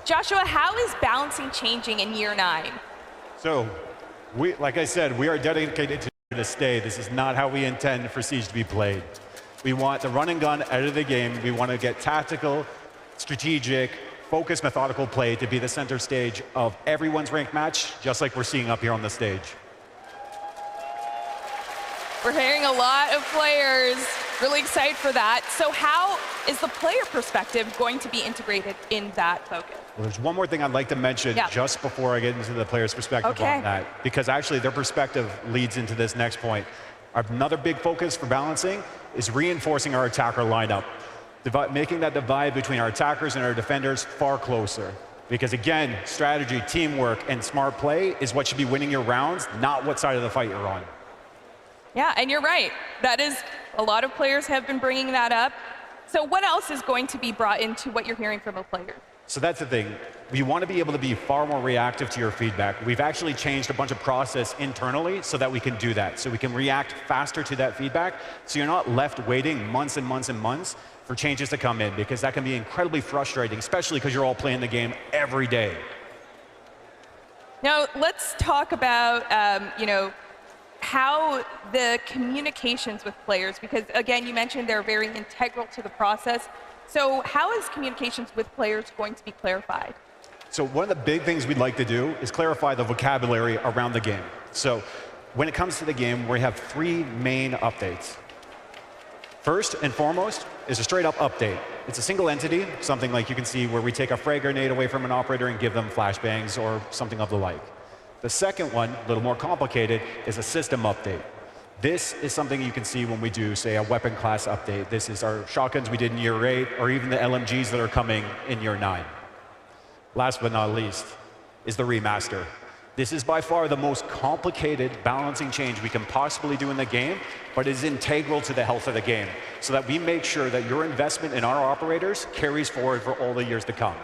Joshua, how is balancing changing in year 9? So, like I said, we are dedicated to stay. This is not how we intend for Siege to be played. We want the run and gun out of the game. We want to get tactical, strategic, focused, methodical play to be the center stage of everyone's ranked match, just like we're seeing up here on the stage. We're hearing a lot of players really excited for that. So how is the player perspective going to be integrated in that focus? Well, there's one more thing I'd like to mention just before I get into the player's perspective on that, because actually their perspective leads into this next point. Another big focus for balancing is reinforcing our attacker lineup, making that divide between our attackers and our defenders far closer. Because again, strategy, teamwork, and smart play is what should be winning your rounds, not what side of the fight you're on. Yeah, and you're right. That is, a lot of players have been bringing that up. So what else is going to be brought into what you're hearing from the players? So that's the thing. We want to be able to be far more reactive to your feedback. We've actually changed a bunch of process internally so that we can do that. So we can react faster to that feedback. So you're not left waiting months and months and months for changes to come in, because that can be incredibly frustrating, especially because you're all playing the game every day. Now, let's talk about, how the communications with players, because again, you mentioned they're very integral to the process. So how is communications with players going to be clarified? So one of the big things we'd like to do is clarify the vocabulary around the game. So when it comes to the game, we have 3 main updates. First and foremost is a straight up update. It's a single entity, something like you can see where we take a frag grenade away from an operator and give them flashbangs or something of the like. The second one, a little more complicated, is a system update. This is something you can see when we do, say, a weapon class update. This is our shotguns we did in year 8, or even the LMGs that are coming in year 9. Last but not least is the remaster. This is by far the most complicated balancing change we can possibly do in the game, but is integral to the health of the game, so that we make sure that your investment in our operators carries forward for all the years to come.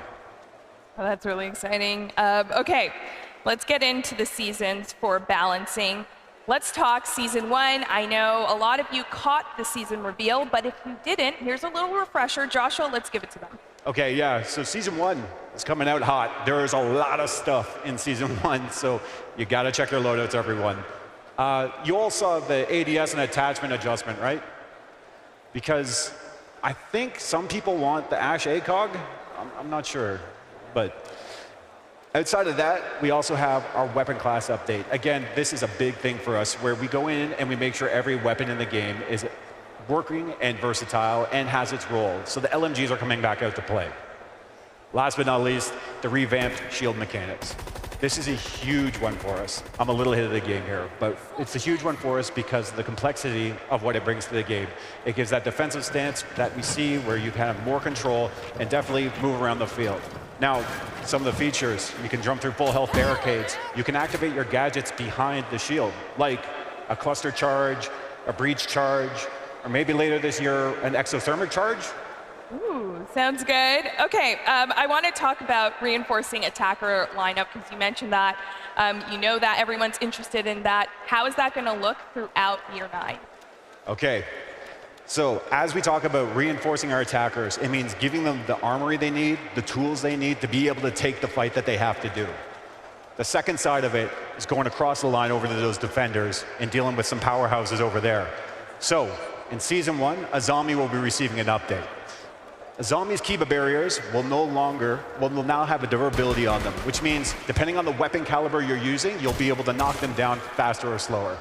Oh, that's really exciting. Okay, let's get into the seasons for balancing. Let's talk season 1. I know a lot of you caught the season reveal, but if you didn't, here's a little refresher. Joshua, let's give it to them. Okay, yeah, so season 1 is coming out hot. There is a lot of stuff in season 1, so you gotta check your loadouts, everyone. You all saw the ADS and attachment adjustment, right? Because I think some people want the Ash ACOG. I'm not sure, but outside of that, we also have our weapon class update. Again, this is a big thing for us, where we go in and we make sure every weapon in the game is working and versatile and has its role. So the LMGs are coming back out to play. Last but not least, the revamped shield mechanics. This is a huge one for us. I'm a little ahead of the game here, but it's a huge one for us because of the complexity of what it brings to the game. It gives that defensive stance that we see where you can have more control and definitely move around the field. Now, some of the features, you can jump through full health barricades. You can activate your gadgets behind the shield, like a cluster charge, a breach charge, or maybe later this year, an exothermic charge. Ooh, sounds good. Okay, I want to talk about reinforcing attacker lineup, because you mentioned that. You know that everyone's interested in that. How is that going to look throughout year 9? Okay, so as we talk about reinforcing our attackers, it means giving them the armory they need, the tools they need to be able to take the fight that they have to do. The second side of it is going across the line over to those defenders and dealing with some powerhouses over there. So in season 1, Azami will be receiving an update. Azami's Kiba barriers will now have a durability on them, which means depending on the weapon caliber you're using, you'll be able to knock them down faster or slower.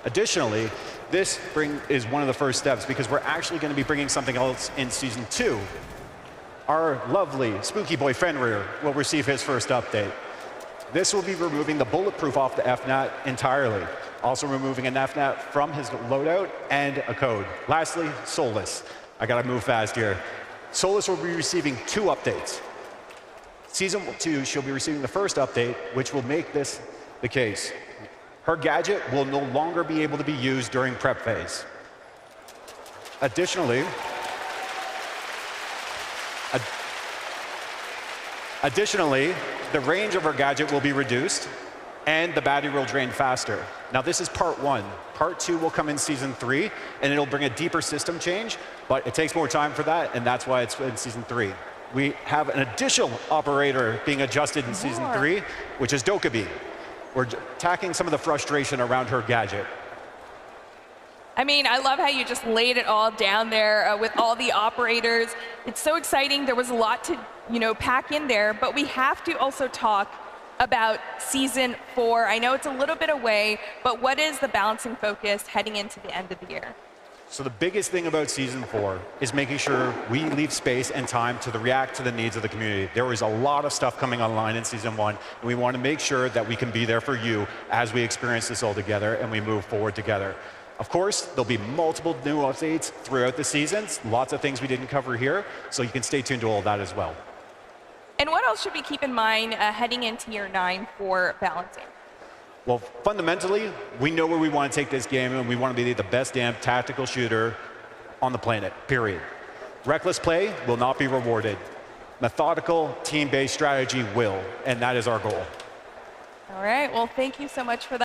Additionally, this is one of the first steps, because we're actually going to be bringing something else in season 2. Our lovely Spooky Boy Fenrir will receive his first update. This will be removing the bulletproof off the FNAT entirely, also removing an FNAT from his loadout and a code. Lastly, Solus. I gotta move fast here. Solus will be receiving 2 updates. Season 2, she'll be receiving the first update, which will make this the case. Her gadget will no longer be able to be used during prep phase. Additionally, the range of her gadget will be reduced, and the battery will drain faster. Now, this is part 1. Part 2 will come in season 3, and it'll bring a deeper system change, but it takes more time for that, and that's why it's in season 3. we have an additional operator being adjusted in Season 3, which is Dokkaebi. We're attacking some of the frustration around her gadget. I mean, I love how you just laid it all down there with all the operators. It's so exciting. There was a lot to, pack in there, but we have to also talk about Season 4. I know it's a little bit away, but what is the balancing focus heading into the end of the year? So the biggest thing about Season 4 is making sure we leave space and time to react to the needs of the community. There is a lot of stuff coming online in Season 1, and we want to make sure that we can be there for you as we experience this all together and we move forward together. Of course, there'll be multiple new updates throughout the seasons, lots of things we didn't cover here, so you can stay tuned to all of that as well. And what else should we keep in mind heading into Year 9 for balancing? Well, fundamentally, we know where we want to take this game, and we want to be the best damn tactical shooter on the planet, period. Reckless play will not be rewarded. Methodical, team-based strategy will, and that is our goal. All right, well, thank you so much for that.